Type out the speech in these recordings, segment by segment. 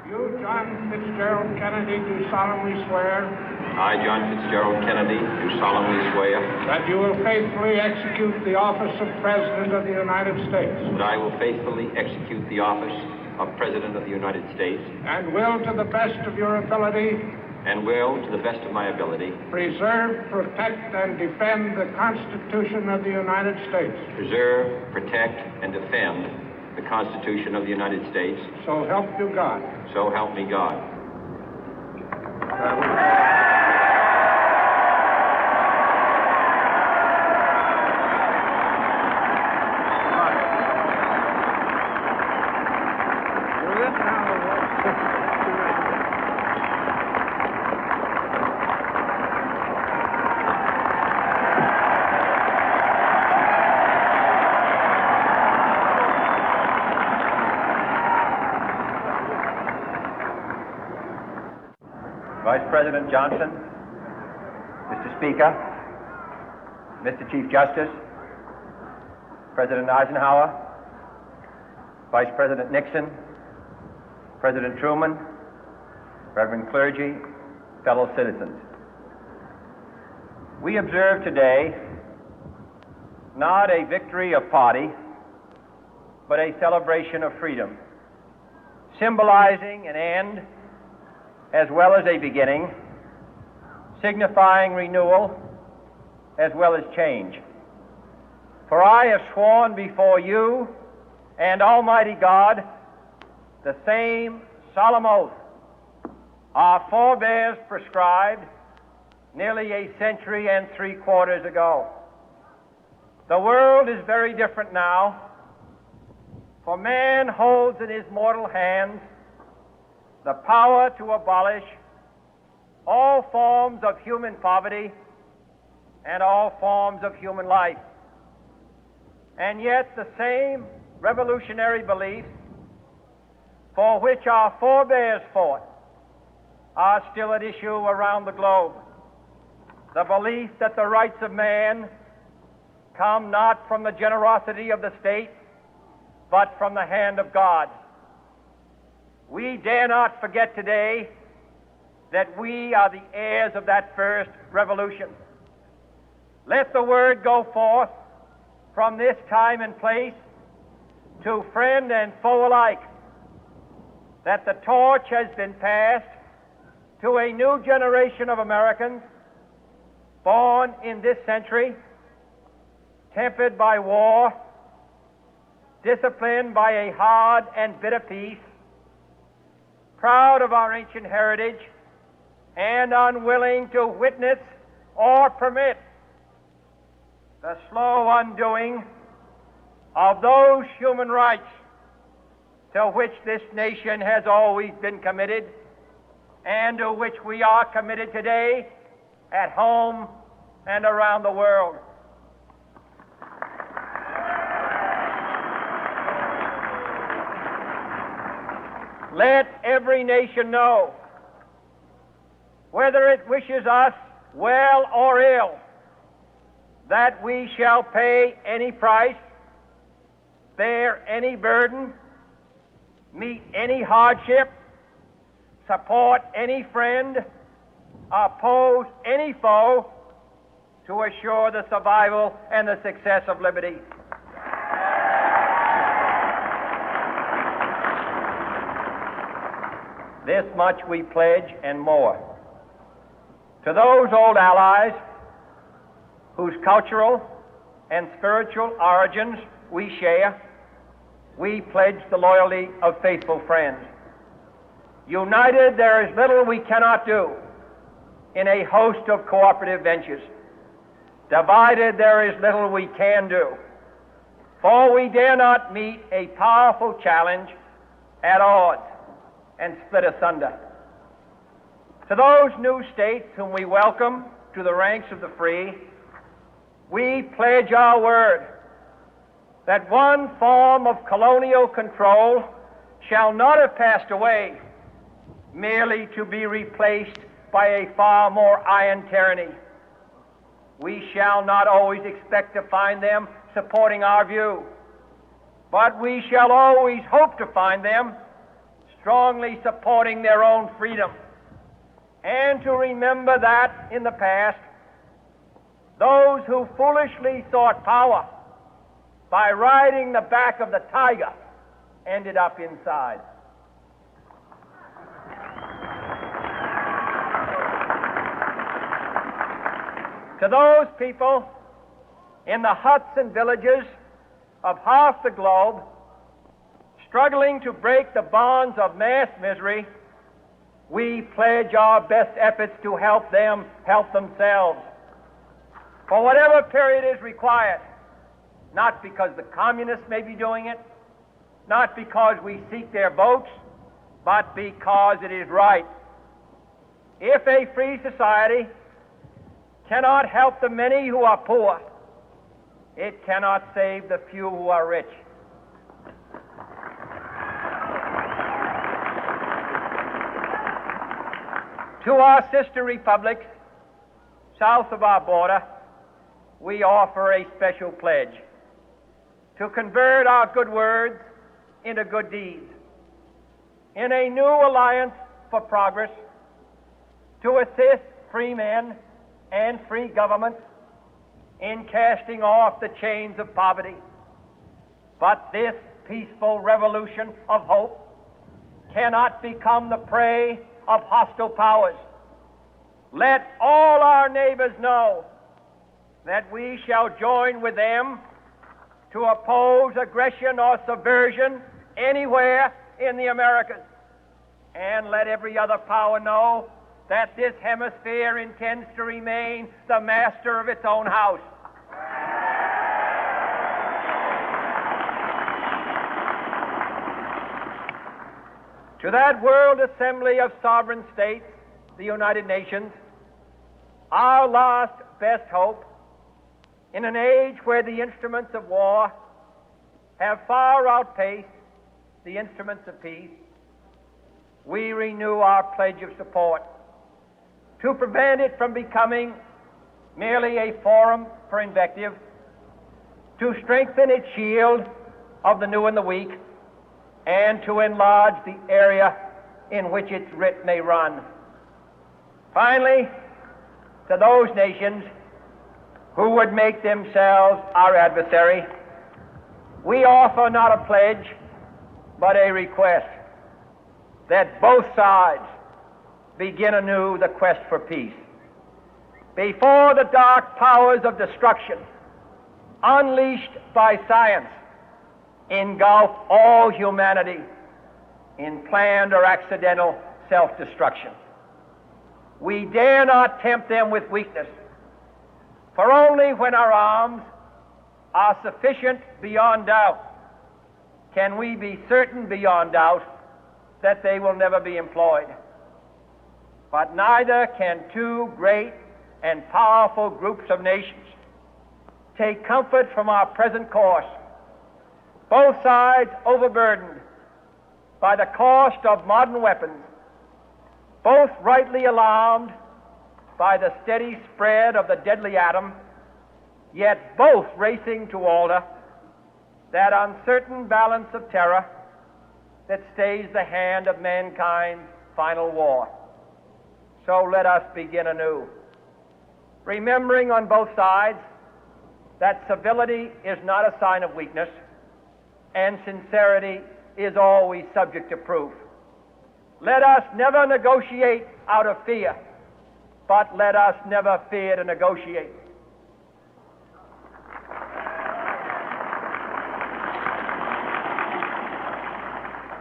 You, John Fitzgerald Kennedy, do solemnly swear. I, John Fitzgerald Kennedy, do solemnly swear. That you will faithfully execute the office of President of the United States. That I will faithfully execute the office of President of the United States. And will, to the best of your ability. And will, to the best of my ability. Preserve, protect, and defend the Constitution of the United States. Preserve, protect, and defend the Constitution of the United States. So help you God. So help me God. Vice President Johnson, Mr. Speaker, Mr. Chief Justice, President Eisenhower, Vice President Nixon, President Truman, Reverend clergy, fellow citizens. We observe today not a victory of party, but a celebration of freedom, symbolizing an end as well as a beginning, signifying renewal as well as change. For I have sworn before you and Almighty God the same solemn oath our forebears prescribed nearly a century and 3/4 ago. The world is very different now, for man holds in his mortal hands the power to abolish all forms of human poverty and all forms of human life. And yet the same revolutionary beliefs for which our forebears fought are still at issue around the globe. The belief that the rights of man come not from the generosity of the state, but from the hand of God. We dare not forget today that we are the heirs of that first revolution. Let the word go forth from this time and place to friend and foe alike that the torch has been passed to a new generation of Americans born in this century, tempered by war, disciplined by a hard and bitter peace, proud of our ancient heritage, and unwilling to witness or permit the slow undoing of those human rights to which this nation has always been committed and to which we are committed today at home and around the world. Let every nation know, whether it wishes us well or ill, that we shall pay any price, bear any burden, meet any hardship, support any friend, oppose any foe to assure the survival and the success of liberty. This much we pledge and more. To those old allies whose cultural and spiritual origins we share, we pledge the loyalty of faithful friends. United, there is little we cannot do in a host of cooperative ventures. Divided, there is little we can do, for we dare not meet a powerful challenge at odds and split asunder. To those new states whom we welcome to the ranks of the free, we pledge our word that one form of colonial control shall not have passed away, merely to be replaced by a far more iron tyranny. We shall not always expect to find them supporting our view, but we shall always hope to find them strongly supporting their own freedom, and to remember that in the past, those who foolishly sought power by riding the back of the tiger ended up inside. To those people in the huts and villages of half the globe struggling to break the bonds of mass misery, we pledge our best efforts to help them help themselves for whatever period is required, not because the communists may be doing it, not because we seek their votes, but because it is right. If a free society cannot help the many who are poor, it cannot save the few who are rich. To our sister republics south of our border, we offer a special pledge to convert our good words into good deeds, in a new alliance for progress, to assist free men and free governments in casting off the chains of poverty. But this peaceful revolution of hope cannot become the prey of hostile powers. Let all our neighbors know that we shall join with them to oppose aggression or subversion anywhere in the Americas. And let every other power know that this hemisphere intends to remain the master of its own house. To that World Assembly of Sovereign States, the United Nations, our last best hope, in an age where the instruments of war have far outpaced the instruments of peace, we renew our pledge of support to prevent it from becoming merely a forum for invective, to strengthen its shield of the new and the weak, and to enlarge the area in which its writ may run. Finally, to those nations who would make themselves our adversary, we offer not a pledge, but a request that both sides begin anew the quest for peace. Before the dark powers of destruction, unleashed by science, engulf all humanity in planned or accidental self-destruction, we dare not tempt them with weakness, for only when our arms are sufficient beyond doubt can we be certain beyond doubt that they will never be employed. But neither can two great and powerful groups of nations take comfort from our present course, both sides overburdened by the cost of modern weapons, both rightly alarmed by the steady spread of the deadly atom, yet both racing to alter that uncertain balance of terror that stays the hand of mankind's final war. So let us begin anew, remembering on both sides that civility is not a sign of weakness, and sincerity is always subject to proof. Let us never negotiate out of fear, but let us never fear to negotiate.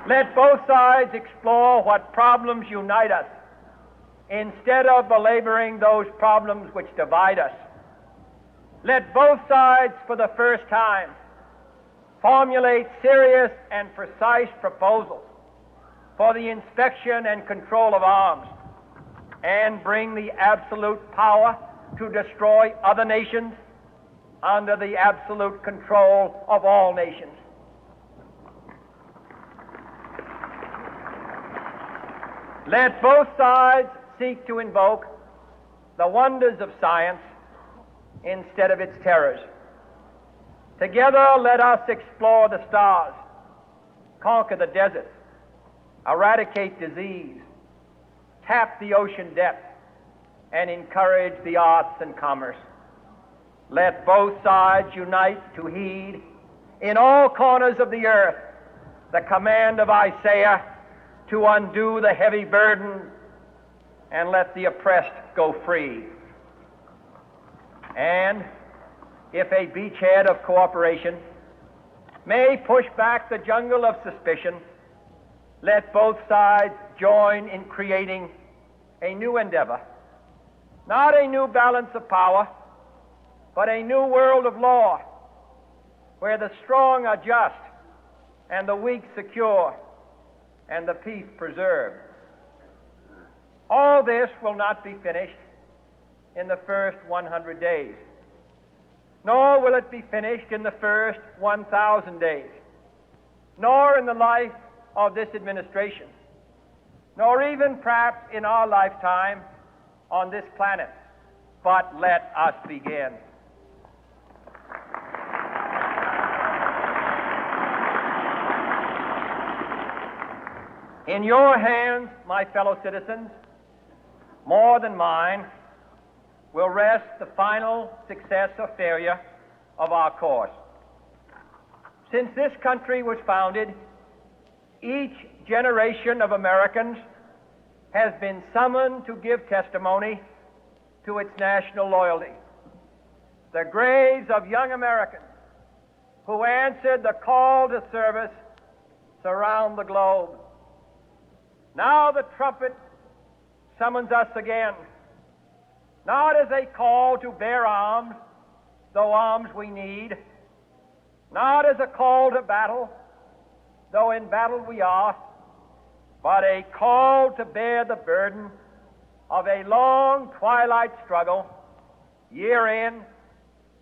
Let both sides explore what problems unite us, instead of belaboring those problems which divide us. Let both sides, for the first time, formulate serious and precise proposals for the inspection and control of arms, and bring the absolute power to destroy other nations under the absolute control of all nations. Let both sides seek to invoke the wonders of science instead of its terrors. Together, let us explore the stars, conquer the deserts, eradicate disease, tap the ocean depth, and encourage the arts and commerce. Let both sides unite to heed in all corners of the earth the command of Isaiah to undo the heavy burden and let the oppressed go free. And if a beachhead of cooperation may push back the jungle of suspicion, let both sides join in creating a new endeavor, not a new balance of power, but a new world of law, where the strong are just and the weak secure and the peace preserved. All this will not be finished in the first 100 days, nor will it be finished in the first 1,000 days, nor in the life of this administration, nor even perhaps in our lifetime on this planet. But let us begin. In your hands, my fellow citizens, more than mine, will rest the final success or failure of our course. Since this country was founded, each generation of Americans has been summoned to give testimony to its national loyalty. The graves of young Americans who answered the call to service surround the globe. Now the trumpet summons us again, not as a call to bear arms, though arms we need, not as a call to battle, though in battle we are, but a call to bear the burden of a long twilight struggle, year in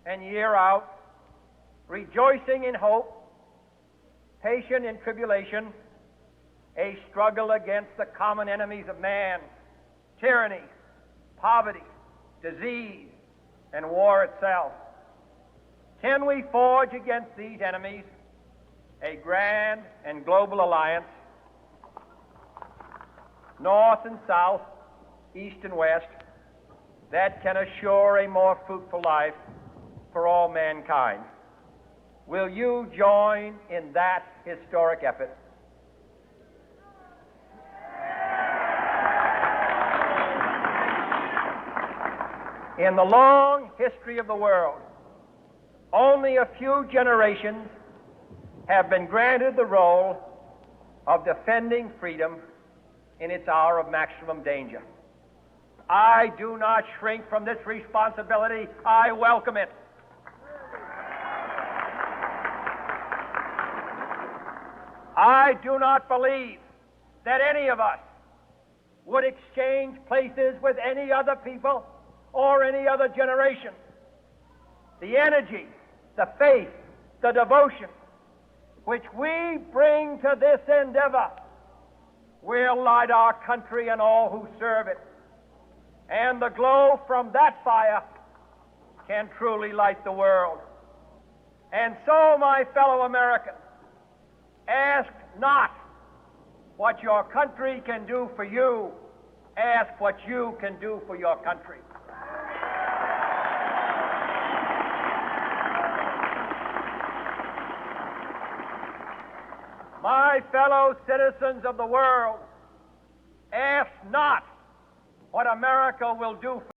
and year out, rejoicing in hope, patient in tribulation, a struggle against the common enemies of man, tyranny, poverty, disease, and war itself. Can we forge against these enemies a grand and global alliance, north and south, east and west, that can assure a more fruitful life for all mankind? Will you join in that historic effort? In the long history of the world, only a few generations have been granted the role of defending freedom in its hour of maximum danger. I do not shrink from this responsibility. I welcome it. I do not believe that any of us would exchange places with any other people or any other generation. The energy, the faith, the devotion which we bring to this endeavor will light our country and all who serve it. And the glow from that fire can truly light the world. And so, my fellow Americans, ask not what your country can do for you, ask what you can do for your country. My fellow citizens of the world, ask not what America will do for